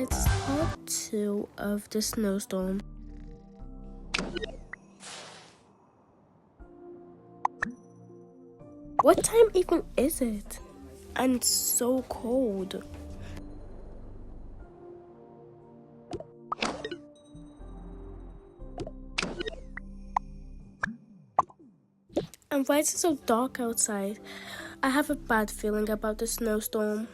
It's part 2 of the snowstorm. What time even is it? And it's so cold. And why is it so dark outside? I have a bad feeling about the snowstorm.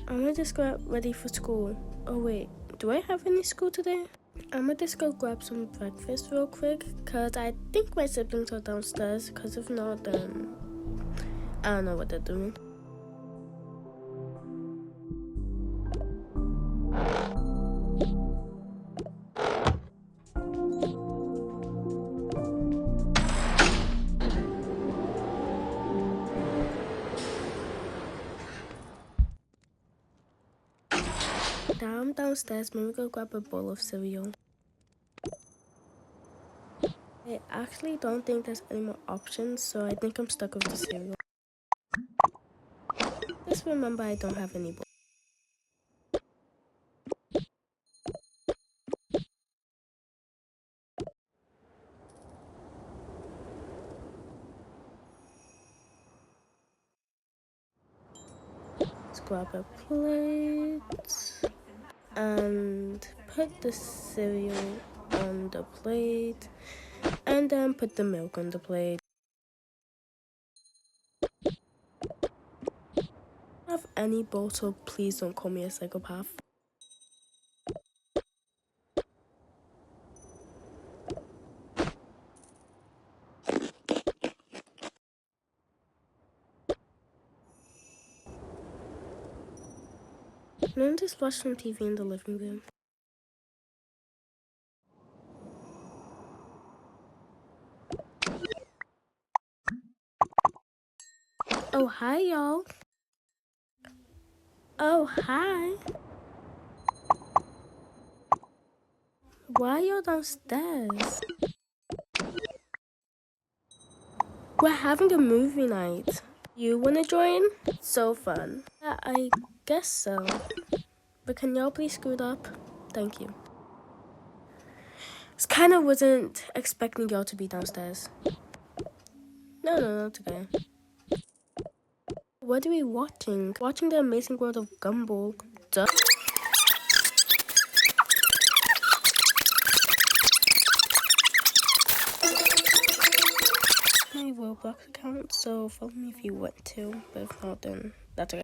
I'm gonna just get ready for school. Oh wait, do I have any school today? I'm gonna just go grab some breakfast real quick, cause I think my siblings are downstairs, cause if not, then I don't know what they're doing. Now I'm downstairs, maybe go grab a bowl of cereal. I actually don't think there's any more options, so I think I'm stuck with the cereal. Just remember I don't have any bowl. Let's grab a plate and put the cereal on the plate, and then put the milk on the plate. I don't have any bowl, so please don't call me a psychopath. Let me just watch some TV in the living room. Oh, hi, y'all. Oh, hi. Why are y'all downstairs? We're having a movie night. You wanna join? So fun. Yeah, I guess so. But can y'all please scoot up? Thank you. Just kinda wasn't expecting y'all to be downstairs. No, it's okay. What are we watching? Watching The Amazing World of Gumball. Duh. My Roblox account, so follow me if you want to, but if not, then that's okay.